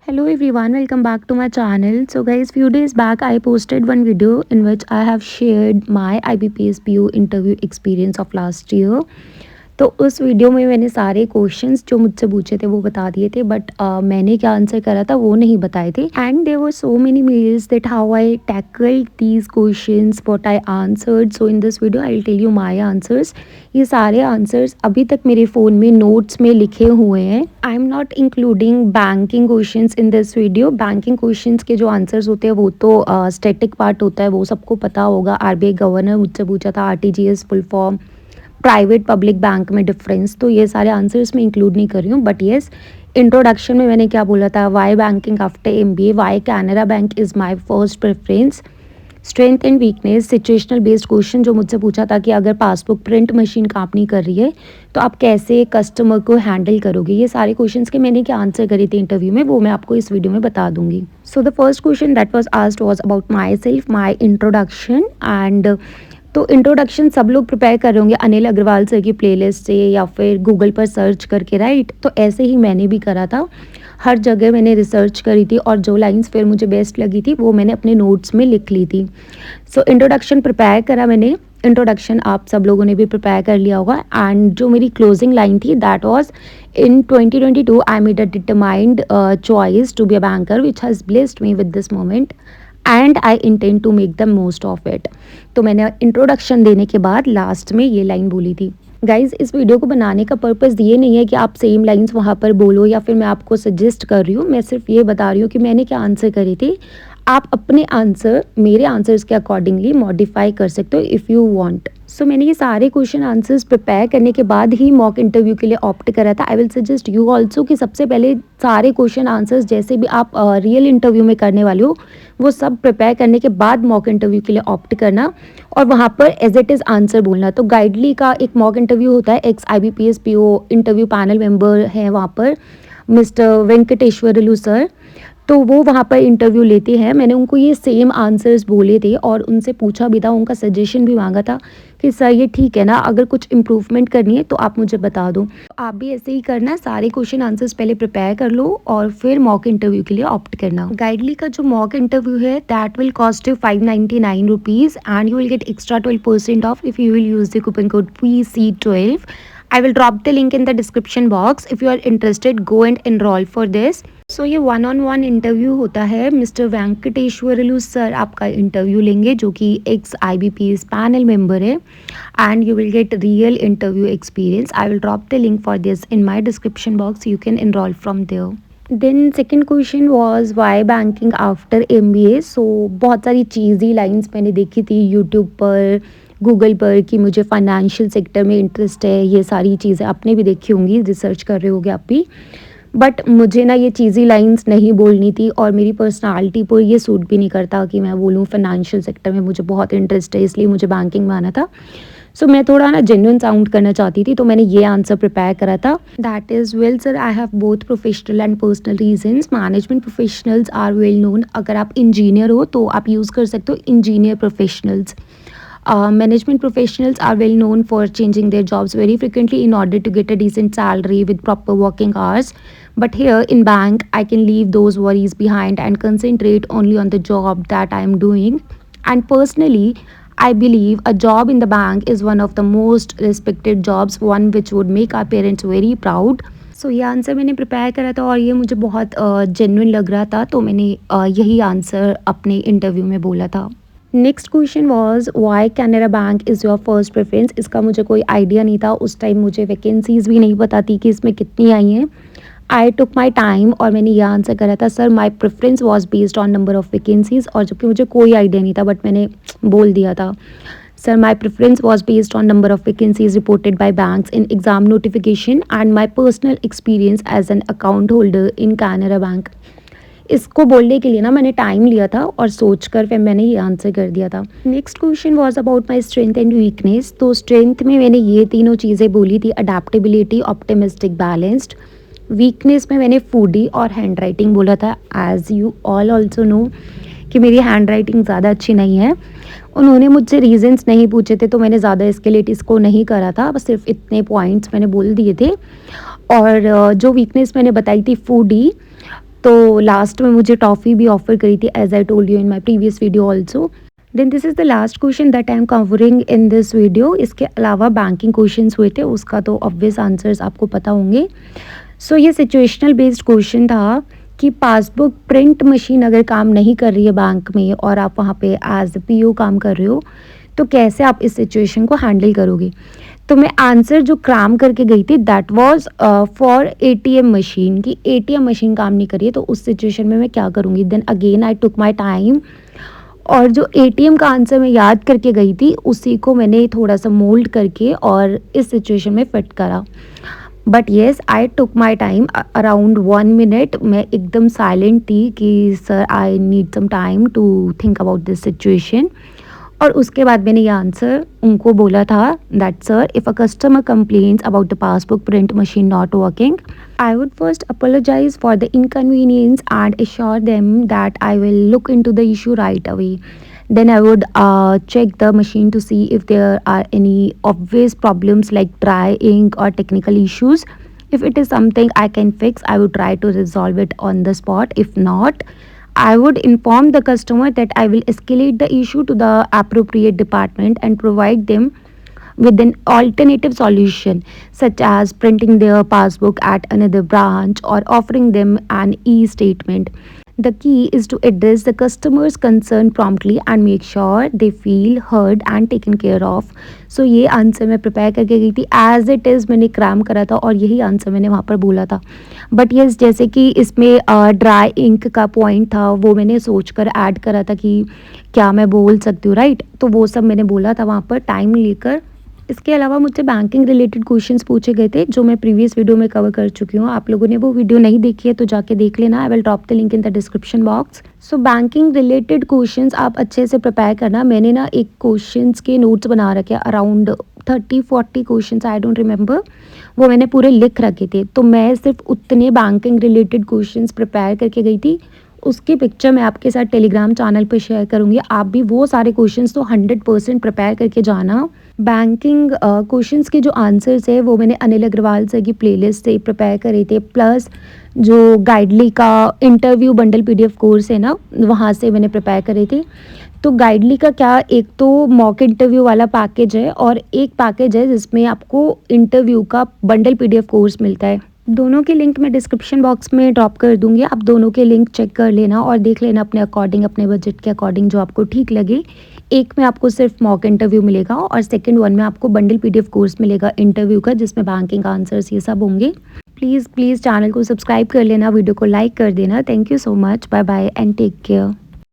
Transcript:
Hello everyone, welcome back to my channel. So guys, few days back I posted one video in which I have shared my IBPS PO interview experience of last year. तो उस video में मैंने सारे questions जो मुझसे पूछे थे वो बता दिए थे, बट मैंने क्या आंसर करा था वो नहीं बताए थे. And there were so many mails that how I tackled these questions, what I answered. So in this video I will tell you my answers. ये सारे आंसर्स अभी तक मेरे फ़ोन में नोट्स में लिखे हुए हैं. I am not including banking questions in this video. Banking questions के जो आंसर्स होते हैं वो तो स्टैटिक पार्ट होता है, वो सबको पता होगा. आरबीआई गवर्नर मुझसे पूछा था RTGS full form, private public bank में डिफरेंस, तो ये सारे आंसर्स मैं इंक्लूड नहीं कर रही हूँ. बट येस, इंट्रोडक्शन में मैंने क्या बोला था, why banking after MBA, why Canara Bank is my first preference, strength and weakness, situational based question जो मुझसे पूछा था कि अगर पासबुक प्रिंट मशीन काम नहीं कर रही है तो आप कैसे कस्टमर को हैंडल करोगे. ये सारे क्वेश्चंस के मैंने क्या आंसर करे थे इंटरव्यू में वो मैं आपको इस वीडियो में बता दूंगी. So the first question that was asked was about my self, my introduction. And तो इंट्रोडक्शन सब लोग प्रिपेयर कर रहे होंगे अनिल अग्रवाल सर की प्लेलिस्ट से या फिर गूगल पर सर्च करके, राइट. तो ऐसे ही मैंने भी करा था. हर जगह मैंने रिसर्च करी थी और जो लाइंस फिर मुझे बेस्ट लगी थी वो मैंने अपने नोट्स में लिख ली थी. सो इंट्रोडक्शन प्रिपेयर करा मैंने. इंट्रोडक्शन आप सब लोगों ने भी प्रिपेयर कर लिया होगा. एंड जो मेरी क्लोजिंग लाइन थी that was, in 2022 I made a determined choice to be a banker which has blessed me with this moment and I intend to make the most of it. तो मैंने introduction देने के बाद last में ये line बोली थी. Guys, इस वीडियो को बनाने का पर्पज़ ये नहीं है कि आप सेम लाइंस वहाँ पर बोलो या फिर मैं आपको सजेस्ट कर रही हूँ. मैं सिर्फ ये बता रही हूँ कि मैंने क्या आंसर करे थे. आप अपने आंसर मेरे आंसर्स के अकॉर्डिंगली मॉडिफाई कर सकते हो इफ़ यू वांट. सो मैंने ये सारे क्वेश्चन आंसर्स प्रिपेयर करने के बाद ही मॉक इंटरव्यू के लिए ऑप्ट करा था. I will suggest you also कि सबसे पहले सारे क्वेश्चन आंसर्स जैसे भी आप रियल इंटरव्यू में करने वाले हो वो सब प्रिपेयर करने के बाद मॉक इंटरव्यू के लिए ऑप्ट करना और वहाँ पर एज इट इज़ आंसर बोलना. तो गाइडली का एक मॉक इंटरव्यू होता है, x IBPS PO interview panel member हैं वहाँ पर मिस्टर वेंकटेश्वरलू सर. तो वो वहाँ पर इंटरव्यू लेते हैं. मैंने उनको ये सेम आंसर्स बोले थे और उनसे पूछा भी था, उनका सजेशन भी मांगा था कि सर ये ठीक है ना, अगर कुछ इम्प्रूवमेंट करनी है तो आप मुझे बता दो. आप भी ऐसे ही करना, सारे क्वेश्चन आंसर्स पहले प्रिपेयर कर लो और फिर मॉक इंटरव्यू के लिए ऑप्ट करना. गाइडली का जो मॉक इंटरव्यू है that will cost you 599 rupees and you will get extra 12% of if you will use the coupon code PC12. I will drop the link in the description box. If you are interested, go and enroll for this. So ये one on one interview होता है. Mister Venkateswarlu sir आपका interview लेंगे जो कि ex IBPS panel member है and you will get real interview experience. I will drop the link for this in my description box. You can enrol from there. Then second question was why banking after MBA. So बहुत सारी चीज़ी lines मैंने देखी थी YouTube पर, Google पर कि मुझे financial sector में इंटरेस्ट है. ये सारी चीज़ें आपने भी देखी होंगी, रिसर्च कर रहे होगे आप भी. बट मुझे ना ये चीज़ी लाइंस नहीं बोलनी थी और मेरी पर्सनालिटी पर ये सूट भी नहीं करता कि मैं बोलूँ फाइनेंशियल सेक्टर में मुझे बहुत इंटरेस्ट है, इसलिए मुझे बैंकिंग में आना था. सो मैं थोड़ा ना जेन्युइन साउंड करना चाहती थी तो मैंने ये आंसर प्रिपेयर करा था. That is, well sir I have both professional and personal reasons. Management professionals are well known. अगर आप इंजीनियर हो तो आप यूज़ कर सकते हो engineer professionals. Management professionals are well known for changing their jobs very frequently in order to get a decent salary with proper working hours. But here in bank, I can leave those worries behind and concentrate only on the job that I am doing. And personally, I believe a job in the bank is one of the most respected jobs, one which would make our parents very proud. सो ये answer मैंने prepare करा था और ये मुझे बहुत genuine लग रहा था तो मैंने यही आंसर अपने इंटरव्यू में बोला था. Next question was why Canara Bank is your first preference. इसका मुझे कोई आइडिया नहीं था उस टाइम, मुझे वैकेंसीज़ भी नहीं पता थी कि इसमें कितनी आई हैं. आई टुक माई टाइम और मैंने ये आंसर करा था, sir my preference was based on number of vacancies. और जबकि मुझे कोई आइडिया नहीं था बट मैंने बोल दिया था, sir my preference was based on number of vacancies reported by banks in exam notification and my personal experience as an account holder in Canara Bank. इसको बोलने के लिए ना मैंने टाइम लिया था और सोचकर फिर मैंने ये आंसर कर दिया था. Next question was about my strength and weakness. तो स्ट्रेंथ में मैंने ये तीनों चीज़ें बोली थी, अडेप्टेबिलिटी, ऑप्टिमिस्टिक, बैलेंस्ड. वीकनेस में मैंने फूडी और हैंड राइटिंग बोला था. As you all also know कि मेरी हैंड राइटिंग ज़्यादा अच्छी नहीं है. उन्होंने मुझसे रीजंस नहीं पूछे थे तो मैंने ज़्यादा एस्केलेट इसको नहीं करा था, बस सिर्फ इतने पॉइंट्स मैंने बोल दिए थे. और जो वीकनेस मैंने बताई थी फूडी, तो लास्ट में मुझे टॉफ़ी भी ऑफ़र करी थी, as I told you in my previous video also. Then this is the last question that I am covering in this video. इसके अलावा बैंकिंग क्वेश्चंस हुए थे, उसका तो ऑब्वियस आंसर्स आपको पता होंगे। सो ये सिचुएशनल बेस्ड क्वेश्चन था कि पासबुक प्रिंट मशीन अगर काम नहीं कर रही है बैंक में और आप वहाँ पे एज पीओ काम कर रहे हो, तो कैसे आप इस सिचुएशन को हैंडल करोगे। तो मैं आंसर जो क्राम करके गई थी that was for ATM machine, कि एटीएम मशीन काम नहीं करी है तो उस सिचुएशन में मैं क्या करूँगी। Then again I took my time, और जो एटीएम का आंसर मैं याद करके गई थी उसी को मैंने थोड़ा सा मोल्ड करके और इस सिचुएशन में फिट करा। But yes, I took my time around 1 minute. मैं एकदम साइलेंट थी कि sir I need some time to think about this situation. और उसके बाद मैंने ये आंसर उनको बोला था that sir, if a customer complains about the passbook print machine not working, I would first apologize for the inconvenience and assure them that I will look into the issue right away. Then I would check the machine to see if there are any obvious problems like dry ink or technical issues. If it is something I can fix, I would try to resolve it on the spot. If not, I would inform the customer that I will escalate the issue to the appropriate department and provide them with an alternative solution, such as printing their passbook at another branch or offering them an e-statement. The key is to address the customer's concern promptly and make sure they feel heard and taken care of. So ये answer मैं prepare करके गई थी, as it is मैंने cram करा था और यही आंसर मैंने वहाँ पर बोला था। बट यस, जैसे कि इसमें ड्राई इंक का पॉइंट था वो मैंने सोच कर ऐड करा था कि क्या मैं बोल सकती हूँ, राइट। तो वो सब मैंने बोला था वहाँ पर टाइम लेकर। इसके अलावा मुझसे बैंकिंग रिलेटेड क्वेश्चंस पूछे गए थे जो मैं प्रीवियस वीडियो में कवर कर चुकी हूँ। आप लोगों ने वो वीडियो नहीं देखी है तो जाके देख लेना, आई will drop the link in the description box. So banking related questions आप अच्छे से प्रिपेयर करना। मैंने ना एक क्वेश्चंस के नोट्स बना रखे around 30-40 questions, I don't remember, वो मैंने पूरे लिख रखे थे। तो मैं सिर्फ उतने बैंकिंग रिलेटेड क्वेश्चंस प्रिपेयर करके गई थी, उसकी पिक्चर मैं आपके साथ टेलीग्राम चैनल पर शेयर करूँगी। आप भी वो सारे क्वेश्चंस तो 100% प्रिपेयर करके जाना। बैंकिंग क्वेश्चंस के जो आंसर्स है वो मैंने अनिल अग्रवाल सर की प्लेलिस्ट से प्रिपेयर करे थे, प्लस जो गाइडली का इंटरव्यू बंडल पीडीएफ कोर्स है ना, वहाँ से मैंने प्रिपेयर करे थे। तो गाइडली का क्या, एक तो मॉक इंटरव्यू वाला पैकेज है और एक पैकेज है जिसमें आपको इंटरव्यू का बंडल पीडीएफ कोर्स मिलता है। दोनों के लिंक मैं डिस्क्रिप्शन बॉक्स में ड्रॉप कर दूंगी, आप दोनों के लिंक चेक कर लेना और देख लेना अपने अकॉर्डिंग, अपने बजट के अकॉर्डिंग जो आपको ठीक लगे। एक में आपको सिर्फ मॉक इंटरव्यू मिलेगा और सेकंड वन में आपको बंडल पीडीएफ कोर्स मिलेगा इंटरव्यू का, जिसमें बैंकिंग आंसर्स ये सब होंगे। प्लीज़ चैनल को सब्सक्राइब कर लेना, वीडियो को लाइक कर देना। Thank you so much, bye bye and take care.